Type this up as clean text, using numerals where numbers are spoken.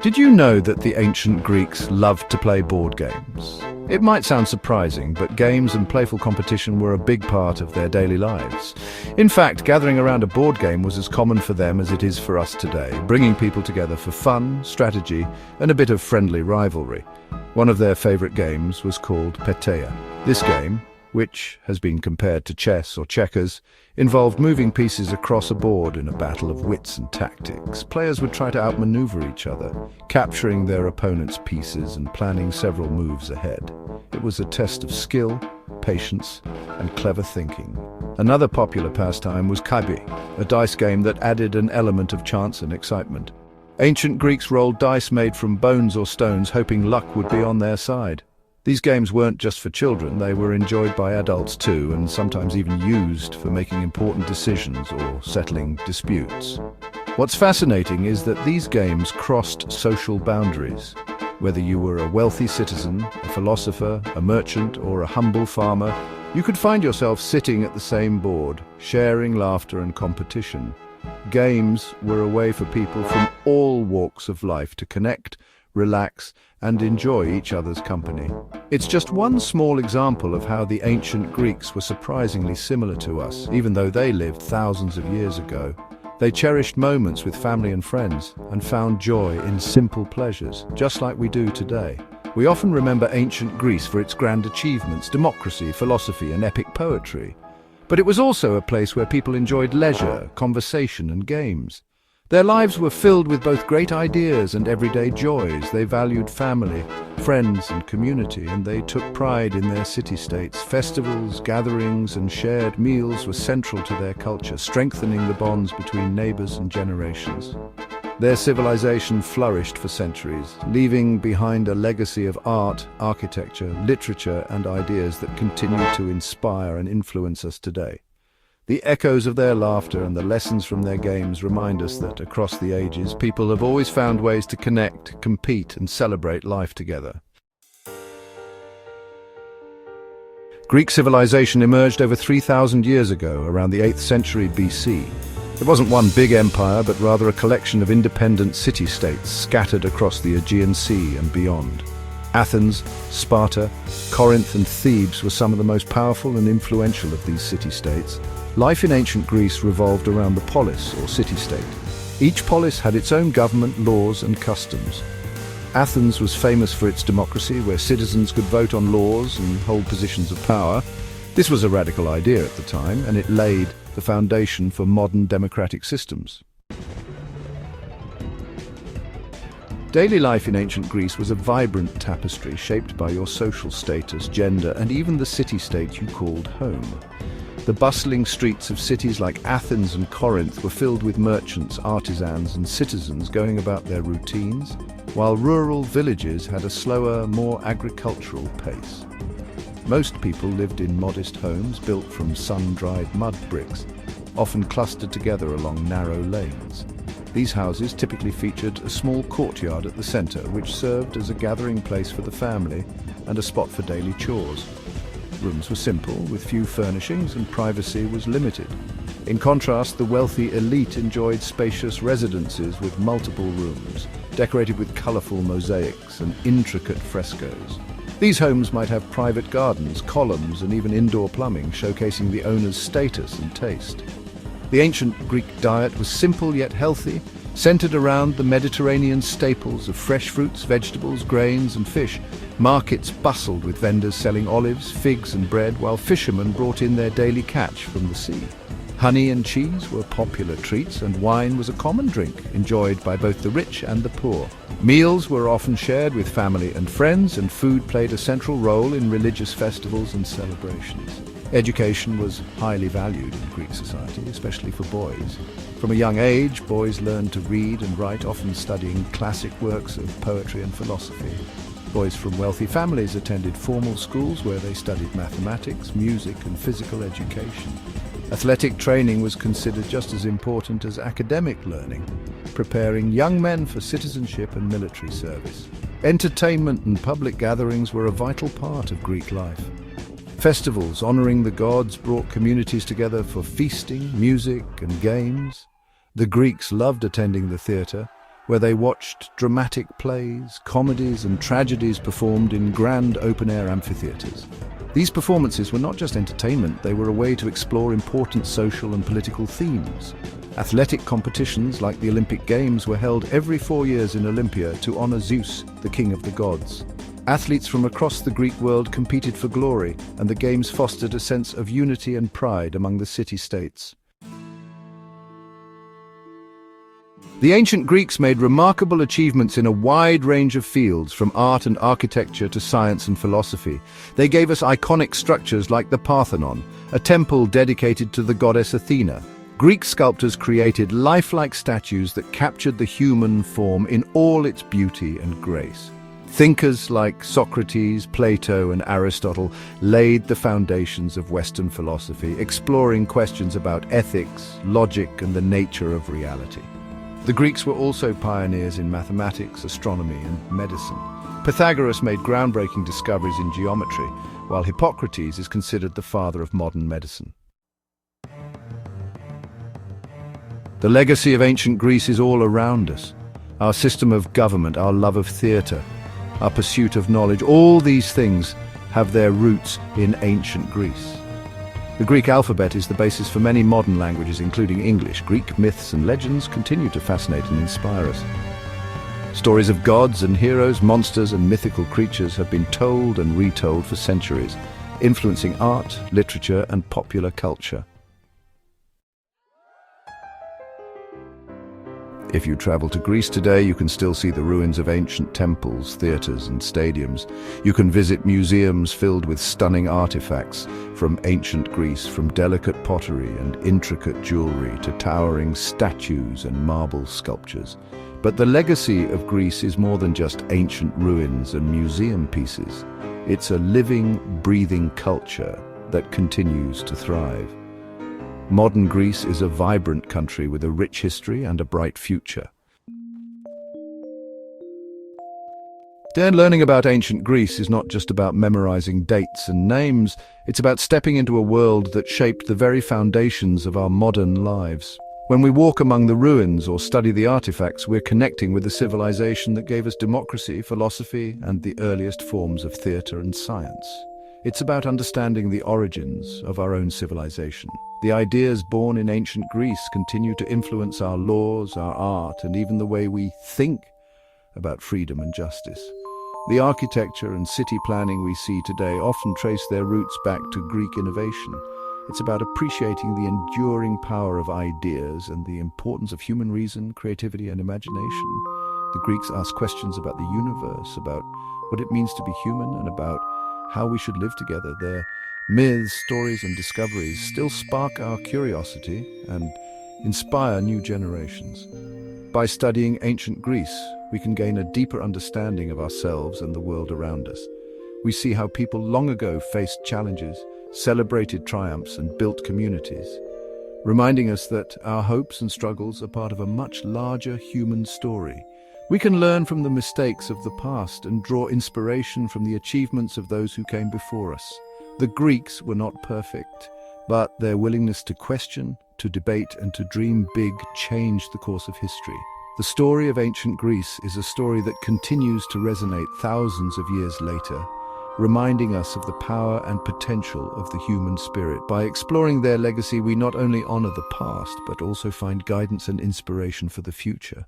Did you know that the ancient Greeks loved to play board games? It might sound surprising, but games and playful competition were a big part of their daily lives. In fact, gathering around a board game was as common for them as it is for us today, bringing people together for fun, strategy, and a bit of friendly rivalry. One of their favorite games was called Peteia. This game, which has been compared to chess or checkers, involved moving pieces across a board in a battle of wits and tactics. Players would try to outmaneuver each other, capturing their opponent's pieces and planning several moves ahead. It was a test of skill, patience, and clever thinking. Another popular pastime was Kaibi, a dice game that added an element of chance and excitement. Ancient Greeks rolled dice made from bones or stones, hoping luck would be on their side. These games weren't just for children, they were enjoyed by adults too, and sometimes even used for making important decisions or settling disputes. What's fascinating is that these games crossed social boundaries. Whether you were a wealthy citizen, a philosopher, a merchant, or a humble farmer, you could find yourself sitting at the same board, sharing laughter and competition. Games were a way for people from all walks of life to connect, relax, and enjoy each other's company. It's just one small example of how the ancient Greeks were surprisingly similar to us, even though they lived thousands of years ago. They cherished moments with family and friends and found joy in simple pleasures, just like we do today. We often remember ancient Greece for its grand achievements, democracy, philosophy, and epic poetry. But it was also a place where people enjoyed leisure, conversation, and games. Their lives were filled with both great ideas and everyday joys. They valued family, friends, and community, and they took pride in their city-states. Festivals, gatherings, and shared meals were central to their culture, strengthening the bonds between neighbors and generations. Their civilization flourished for centuries, leaving behind a legacy of art, architecture, literature, and ideas that continue to inspire and influence us today. The echoes of their laughter and the lessons from their games remind us that, across the ages, people have always found ways to connect, compete, and celebrate life together. Greek civilization emerged over 3,000 years ago, around the 8th century BC. It wasn't one big empire, but rather a collection of independent city-states scattered across the Aegean Sea and beyond. Athens, Sparta, Corinth, and Thebes were some of the most powerful and influential of these city-states. Life in ancient Greece revolved around the polis, or city-state. Each polis had its own government, laws, and customs. Athens was famous for its democracy, where citizens could vote on laws and hold positions of power. This was a radical idea at the time, and it laid the foundation for modern democratic systems. Daily life in ancient Greece was a vibrant tapestry shaped by your social status, gender, and even the city-state you called home. The bustling streets of cities like Athens and Corinth were filled with merchants, artisans, and citizens going about their routines, while rural villages had a slower, more agricultural pace. Most people lived in modest homes built from sun-dried mud bricks, often clustered together along narrow lanes. These houses typically featured a small courtyard at the center, which served as a gathering place for the family and a spot for daily chores. Rooms were simple, with few furnishings, and privacy was limited. In contrast, the wealthy elite enjoyed spacious residences with multiple rooms, decorated with colorful mosaics and intricate frescoes. These homes might have private gardens, columns, and even indoor plumbing, showcasing the owner's status and taste. The ancient Greek diet was simple yet healthy, centered around the Mediterranean staples of fresh fruits, vegetables, grains, and fish. Markets bustled with vendors selling olives, figs, and bread, while fishermen brought in their daily catch from the sea. Honey and cheese were popular treats, and wine was a common drink, enjoyed by both the rich and the poor. Meals were often shared with family and friends, and food played a central role in religious festivals and celebrations. Education was highly valued in Greek society, especially for boys. From a young age, boys learned to read and write, often studying classic works of poetry and philosophy. Boys from wealthy families attended formal schools where they studied mathematics, music, and physical education. Athletic training was considered just as important as academic learning, preparing young men for citizenship and military service. Entertainment and public gatherings were a vital part of Greek life. Festivals honoring the gods brought communities together for feasting, music, and games. The Greeks loved attending the theatre, where they watched dramatic plays, comedies and tragedies performed in grand open-air amphitheatres. These performances were not just entertainment, they were a way to explore important social and political themes. Athletic competitions like the Olympic Games were held every 4 years in Olympia to honor Zeus, the king of the gods. Athletes from across the Greek world competed for glory, and the Games fostered a sense of unity and pride among the city-states. The ancient Greeks made remarkable achievements in a wide range of fields, from art and architecture to science and philosophy. They gave us iconic structures like the Parthenon, a temple dedicated to the goddess Athena. Greek sculptors created lifelike statues that captured the human form in all its beauty and grace. Thinkers like Socrates, Plato, and Aristotle laid the foundations of Western philosophy, exploring questions about ethics, logic, and the nature of reality. The Greeks were also pioneers in mathematics, astronomy, and medicine. Pythagoras made groundbreaking discoveries in geometry, while Hippocrates is considered the father of modern medicine. The legacy of ancient Greece is all around us. Our system of government, our love of theatre, our pursuit of knowledge, all these things have their roots in ancient Greece. The Greek alphabet is the basis for many modern languages, including English. Greek myths and legends continue to fascinate and inspire us. Stories of gods and heroes, monsters and mythical creatures have been told and retold for centuries, influencing art, literature, and popular culture. If you travel to Greece today, you can still see the ruins of ancient temples, theatres, and stadiums. You can visit museums filled with stunning artifacts from ancient Greece, from delicate pottery and intricate jewelry to towering statues and marble sculptures. But the legacy of Greece is more than just ancient ruins and museum pieces. It's a living, breathing culture that continues to thrive. Modern Greece is a vibrant country with a rich history and a bright future. Learning about ancient Greece is not just about memorizing dates and names, it's about stepping into a world that shaped the very foundations of our modern lives. When we walk among the ruins or study the artifacts, we're connecting with the civilization that gave us democracy, philosophy, and the earliest forms of theatre and science. It's about understanding the origins of our own civilization. The ideas born in ancient Greece continue to influence our laws, our art, and even the way we think about freedom and justice. The architecture and city planning we see today often trace their roots back to Greek innovation. It's about appreciating the enduring power of ideas and the importance of human reason, creativity, and imagination. The Greeks asked questions about the universe, about what it means to be human, and about how we should live together. Their myths, stories, and discoveries still spark our curiosity and inspire new generations. By studying ancient Greece, we can gain a deeper understanding of ourselves and the world around us. We see how people long ago faced challenges, celebrated triumphs, and built communities, reminding us that our hopes and struggles are part of a much larger human story. We can learn from the mistakes of the past and draw inspiration from the achievements of those who came before us. The Greeks were not perfect, but their willingness to question, to debate, and to dream big changed the course of history. The story of ancient Greece is a story that continues to resonate thousands of years later, reminding us of the power and potential of the human spirit. By exploring their legacy, we not only honor the past, but also find guidance and inspiration for the future.